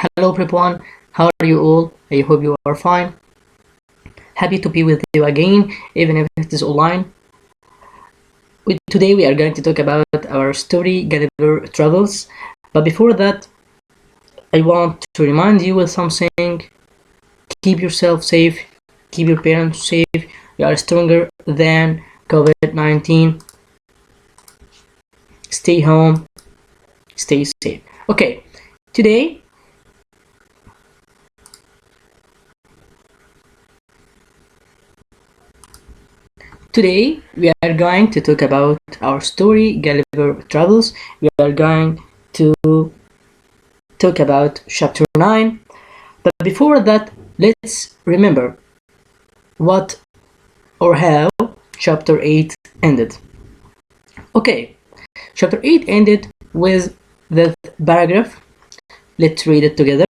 Hello everyone, how are you all? I hope you are fine. Happy to be with you again, even if it is online. Today we are going to talk about our story, Gulliver Travels. But before that, I want to remind you of something. Keep yourself safe, keep your parents safe. You are stronger than COVID-19. Stay home, stay safe. Okay, today Today we are going to talk about our story Gulliver Travels. We are going to talk about chapter 9. But before that, let's remember what or how chapter 8 ended. Okay, chapter 8 ended with the paragraph. Let's read it together.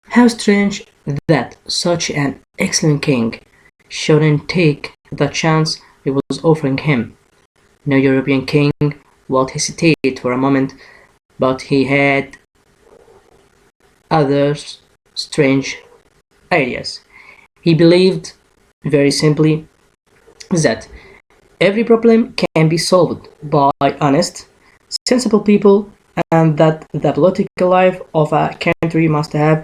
How strange that such an excellent king shouldn't take the chance it was offering him. No European king would hesitate for a moment, but he had other strange ideas. He believed, very simply, that every problem can be solved by honest, sensible people, and that the political life of a country must have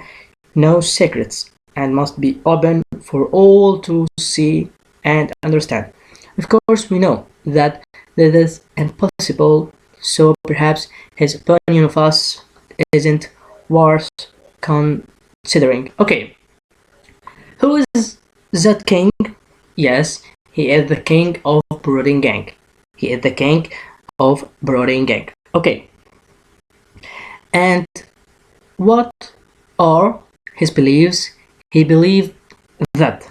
no secrets and must be open for all to see and understand. Of course, we know that this is impossible, so perhaps his opinion of us isn't worth considering. Okay, who is that king? Yes, he is the king of Brodingang. He is the king of Brodingang. Okay, and what are his beliefs? He believed that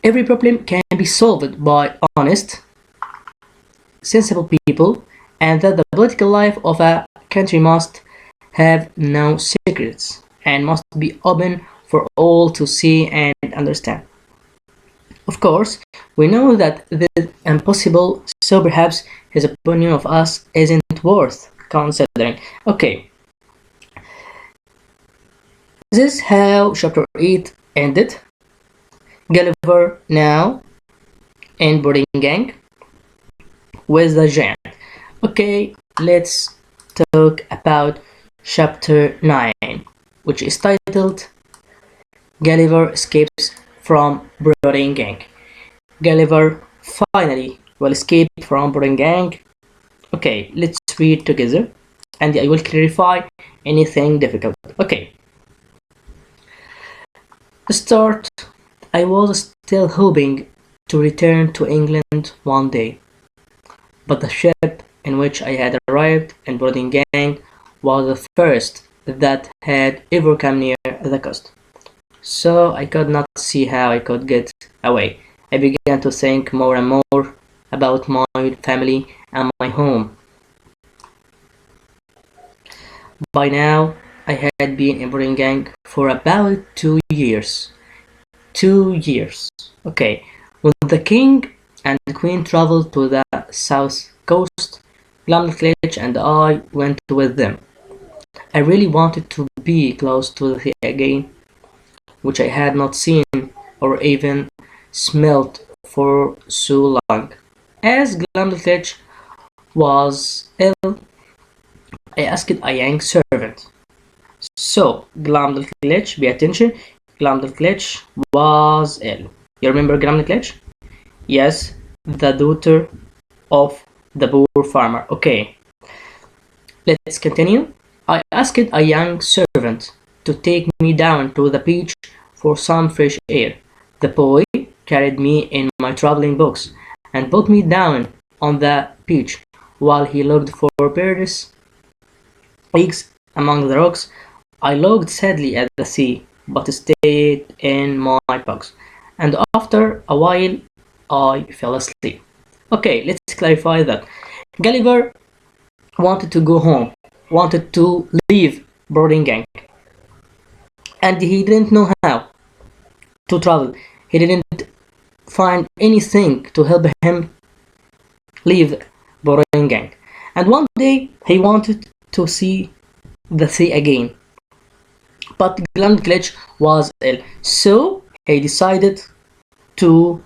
every problem can be solved by honest, sensible people, and that the political life of a country must have no secrets and must be open for all to see and understand. Of course, we know that this is impossible, so perhaps his opinion of us isn't worth considering. Okay, this is how chapter 8 ended. Gulliver now in Gang with the giant. Okay, let's talk about chapter 9, which is titled Gulliver Escapes from Gang. Gulliver finally will escape from Gang. Okay, let's read together and I will clarify anything difficult. Okay. Start. I was still hoping to return to England one day, but the ship in which I had arrived in Gang was the first that had ever come near the coast, so I could not see how I could get away. I began to think more and more about my family and my home. By now, I had been in Gang for about 2 years. 2 years. Okay, when the king and the queen traveled to the south coast, Glumdalclitch and I went with them. I really wanted to be close to the sea again, which I had not seen or even smelt for so long. As Glumdalclitch was ill, I asked a young servant. So, Glumdalclitch, pay attention, Glumdalclitch was ill. You remember Glumdalclitch? Yes, the daughter of the poor farmer. Okay, let's continue. I asked a young servant to take me down to the beach for some fresh air. The boy carried me in my traveling box and put me down on the beach while he looked for birds' eggs among the rocks. I looked sadly at the sea, but stayed in my box, and after a while I fell asleep. Okay, let's clarify that. Gulliver wanted to go home, wanted to leave Gang, and he didn't know how to travel. He didn't find anything to help him leave Gang. And one day he wanted to see the sea again, but Glitch was ill, so he decided to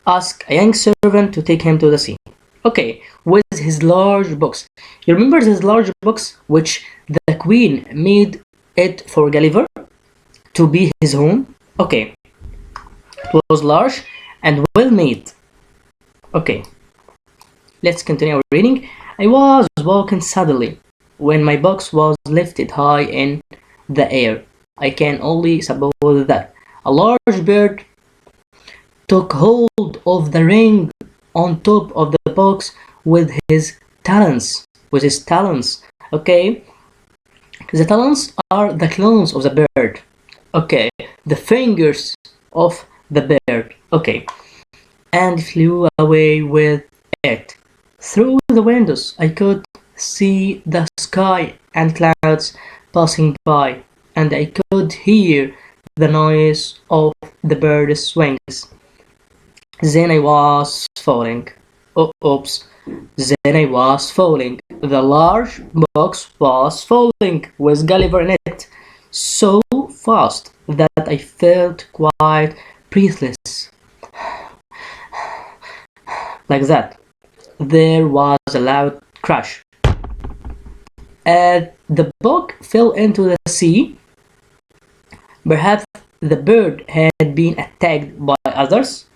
ask a young servant to take him to the sea. Okay, with his large box. You remember this large box which the queen made it for Gulliver to be his home? Okay, it was large and well made. Okay, let's continue our reading. I was walking suddenly when my box was lifted high in the air. I can only suppose that a large bird took hold of the ring on top of the box with his talons. With his talons. Okay, the talons are the claws of the bird. Okay, the fingers of the bird. Okay, and flew away with it. Through the windows, I could see the sky and clouds passing by, and I could hear the noise of the bird's wings. Then I was falling. Oh, oops. Then I was falling. The large box was falling with Gulliver in it so fast that I felt quite breathless. Like that. There was a loud crash. The book fell into the sea. Perhaps the bird had been attacked by others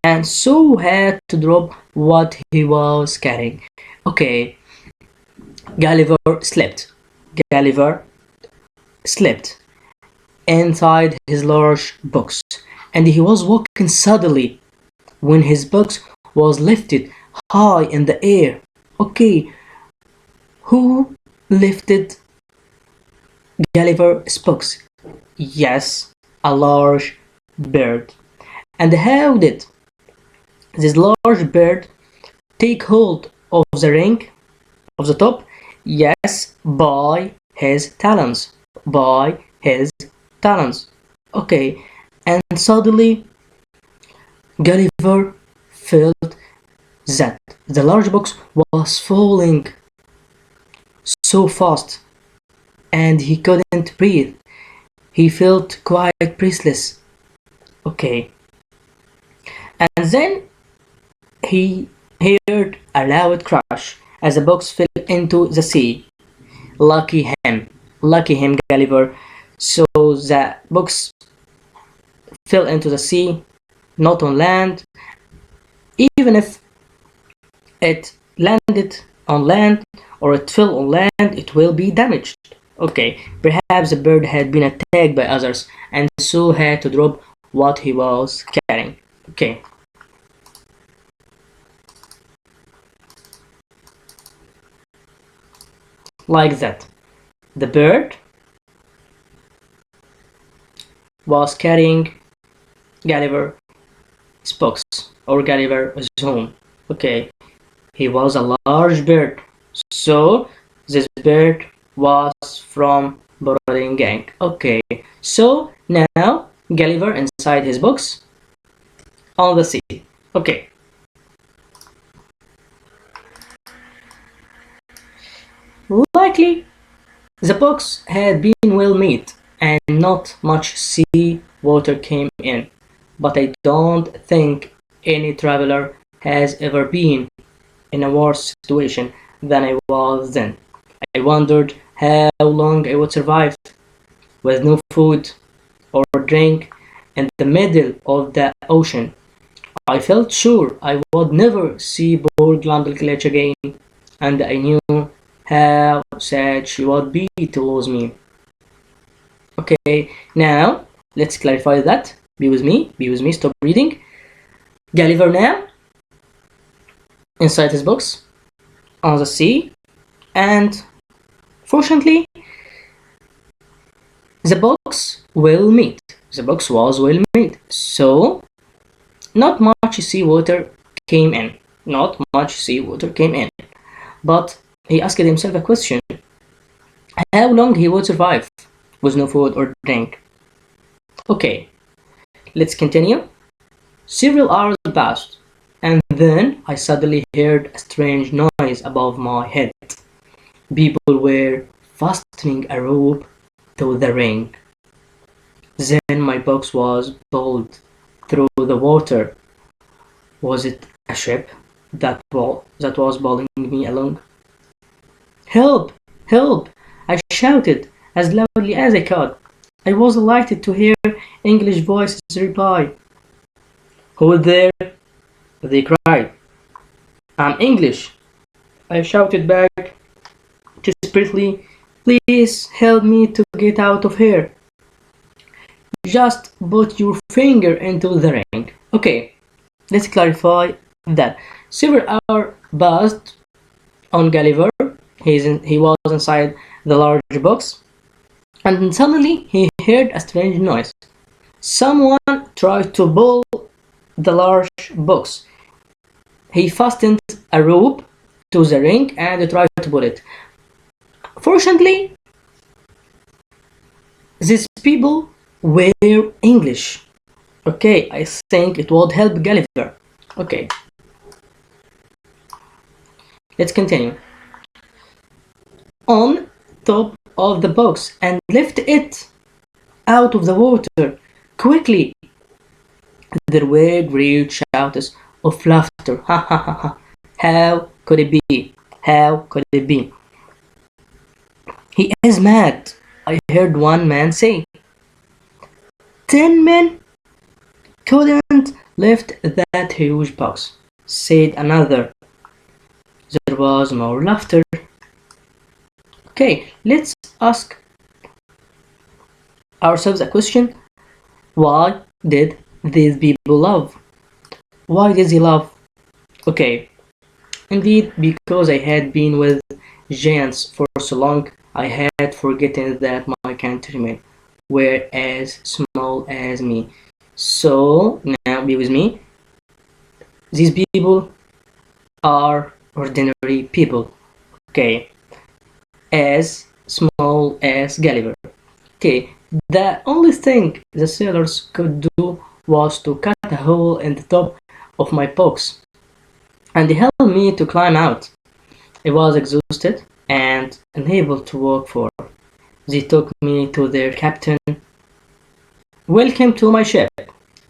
and so had to drop what he was carrying. Okay, Gulliver slept. Gulliver slept inside his large box, and he was walking suddenly when his box was lifted high in the air. Okay, who lifted Gulliver's box? Yes, a large bird. And how did this large bird take hold of the ring of the top? Yes, by his talons. By his talons. Okay, and suddenly Gulliver felt that the large box was falling so fast and he couldn't breathe. He felt quite breathless. Okay, and then he heard a loud crash as the box fell into the sea. Lucky him, Gulliver. So the box fell into the sea, not on land. Even if it landed on land or it fell on land, it will be damaged. Okay, perhaps the bird had been attacked by others and so had to drop what he was carrying. Okay. Like that. The bird was carrying Gulliver's box or Gulliver's home. Okay, he was a large bird, so this bird was from Borodin gang. Okay, so now Gulliver inside his box on the sea. Okay. Likely the box had been well made and not much sea water came in, but I don't think any traveler has ever been in a worse situation than I was then. I wondered how long I would survive with no food or drink in the middle of the ocean. I felt sure I would never see poor Glitch again, and I knew how sad she would be to lose me. Okay, now let's clarify that. Be with me, stop reading. Gulliver now inside his box on the sea, and fortunately the box was well made, so not much seawater came in. But he asked himself a question: how long he would survive with no food or drink? Okay, let's continue. Several hours passed, and Then I suddenly heard a strange noise above my head. People were fastening a rope to the ring. Then my box was pulled through the water. Was it a ship that was pulling me along? Help! Help! I shouted as loudly as I could. I was delighted to hear English voices reply. Who is there? They cried. I'm English. I shouted back desperately. Please help me to get out of here. Just put your finger into the ring. Okay, let's clarify that. Several hours passed on Gulliver. He was inside the large box, and suddenly he heard a strange noise. Someone tried to pull the large box. He fastened a rope to the ring and tried to pull it. Fortunately, these people were English. Okay, I think it would help Gulliver. Okay, let's continue. On top of the box and lift it out of the water quickly. There were great shouts of laughter. Ha ha ha ha. How could it be? How could it be? He is mad, I heard one man say. 10 men couldn't lift that huge box, said another. There was more laughter. Okay, let's ask ourselves a question. Why did these people laugh? Why did they laugh? Okay, indeed, because I had been with giants for so long, I had forgotten that my countrymen were as small as me. So, now be with me. These people are ordinary people. Okay, as small as Gulliver. Okay, the only thing the sailors could do was to cut a hole in the top of my box and help me to climb out. I was exhausted and unable to walk far. They took me to their captain. Welcome to my ship,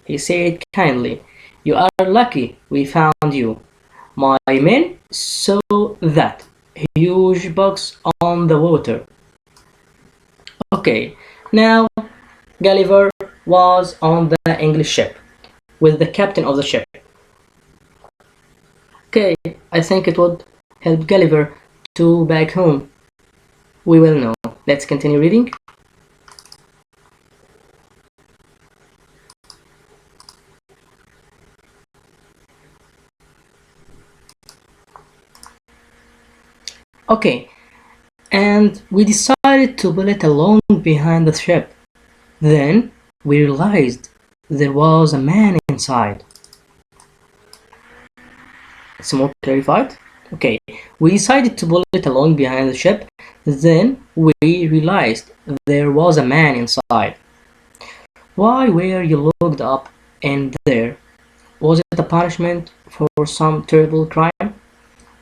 he said kindly. You are lucky we found you. My men saw that huge box on the water. Okay, now Gulliver was on the English ship with the captain of the ship. Okay, I think it would help Gulliver to back home. We will know. Let's continue reading. Okay, and we decided to pull it along behind the ship. Then we realized there was a man inside. It's more clarified. Okay, we decided to pull it along behind the ship. Then we realized there was a man inside. Why were you locked up in there? Was it a punishment for some terrible crime?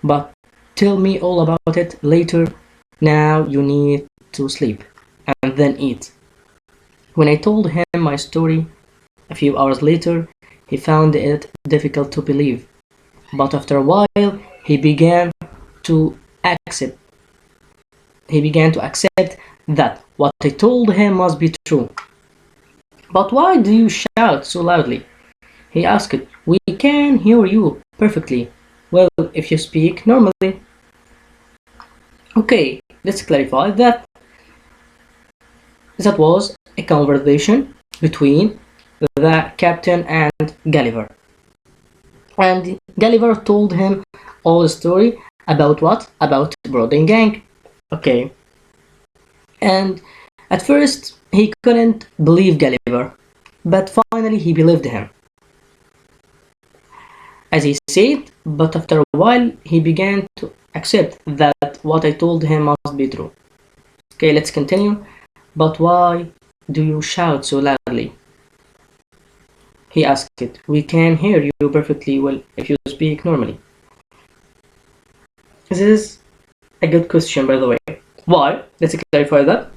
But tell me all about it later. Now you need to sleep and then eat. When I told him my story a few hours later, he found it difficult to believe. But after a while, he began to accept. He began to accept that what I told him must be true. But why do you shout so loudly? He asked. We can hear you perfectly well if you speak normally. Okay, let's clarify that. That was a conversation between the captain and Gulliver. And Gulliver told him all the story about what? About Broden Gang. Okay. And at first he couldn't believe Gulliver, but finally he believed him. As he said, but after a while he began to accept that what I told him must be true. Okay, let's continue. But why do you shout so loudly? He asked. We can hear you perfectly well if you speak normally. This is a good question, by the way. Why? Let's clarify that.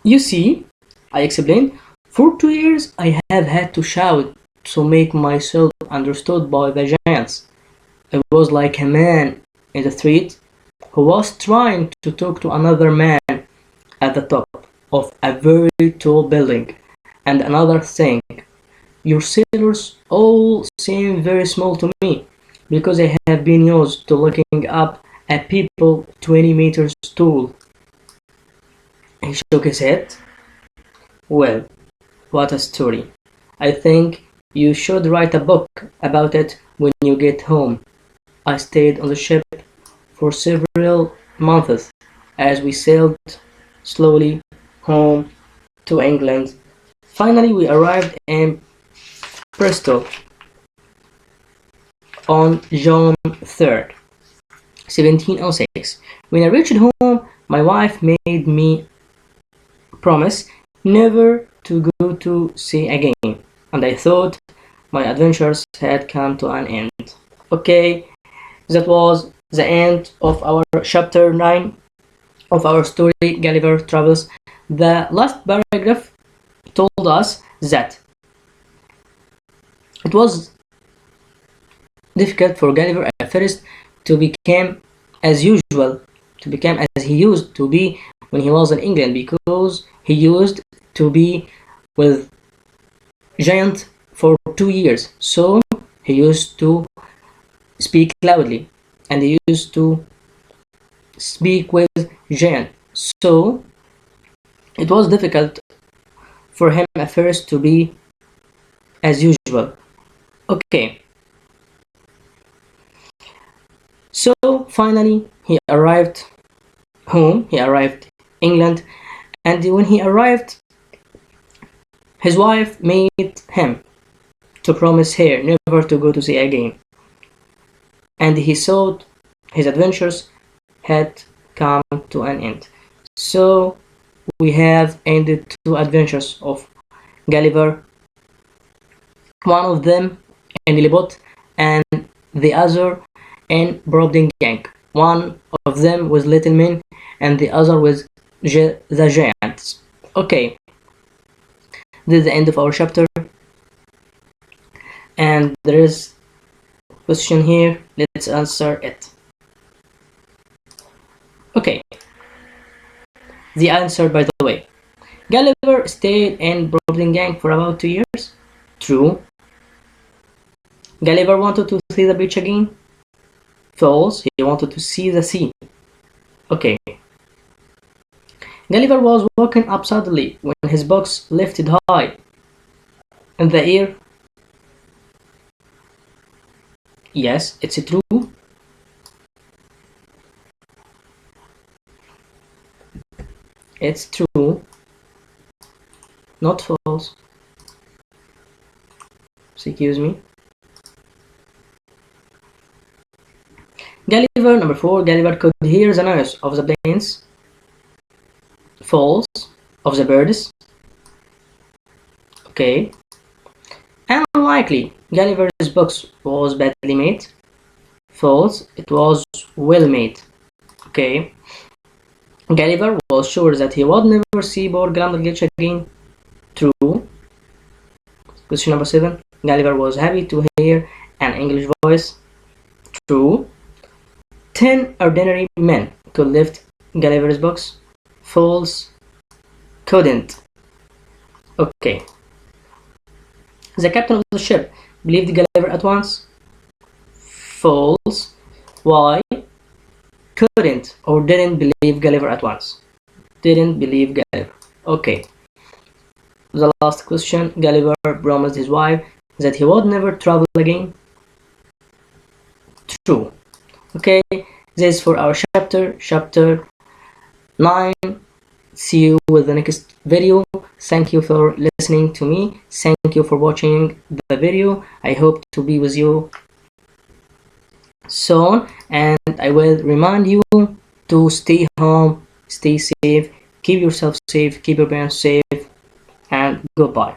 You see, I explained, for 2 years I have had to shout to make myself understood by the giants. I was like a man in the street who was trying to talk to another man at the top of a very tall building. And another thing, your sailors all seem very small to me because I have been used to looking up at people 20 meters tall. He shook his head. Well, what a story. I think you should write a book about it when you get home. I stayed on the ship for several months as we sailed slowly home to England. Finally, we arrived in Bristol on June 3rd, 1706. When I reached home, my wife made me promise never to go to sea again, and I thought my adventures had come to an end. Okay, that was the end of our chapter 9 of our story, Gulliver Travels. The last paragraph told us that it was difficult for Gulliver at first to become as usual, to become as he used to be when he was in England, because he used to be with giant for 2 years. So he used to speak loudly and he used to speak with giant. So it was difficult for him at first to be as usual. Okay. So finally he arrived home, he arrived England, and when he arrived, his wife made him to promise her never to go to sea again. And he thought his adventures had come to an end. So we have ended 2 adventures of Gulliver, one of them in Lilliput and the other in Brobdingnag. One of them with little men and the other with the giants. Okay, this is the end of our chapter, and there is a question here. Let's answer it. Okay, the answer, by the way, Gulliver stayed in Brobdingnag for about 2 years. True. Gulliver wanted to see the beach again. False. He wanted to see the sea. Okay. Gulliver was walking up suddenly when his box lifted high in the air. Yes, it's true. It's true. Not false. Excuse me. Gulliver, number 4, Gulliver could hear the noise of the planes. False. Of the birds. Okay. Unlikely. Gulliver's box was badly made. False. It was well made. Okay. Gulliver was sure that he would never see poor Glitch again. True. Question number 7. Gulliver was happy to hear an English voice. True. 10 ordinary men could lift Gulliver's box. False. Couldn't. Okay. The captain of the ship believed Gulliver at once. False. Why? Couldn't or didn't believe Gulliver at once. Didn't believe Gulliver. Okay. The last question. Gulliver promised his wife that he would never travel again. True. Okay, this is for our chapter 9. See you with the next video. Thank you for listening to me. Thank you for watching the video. I hope to be with you soon, and I will remind you to stay home, stay safe, keep yourself safe, keep your parents safe, and goodbye.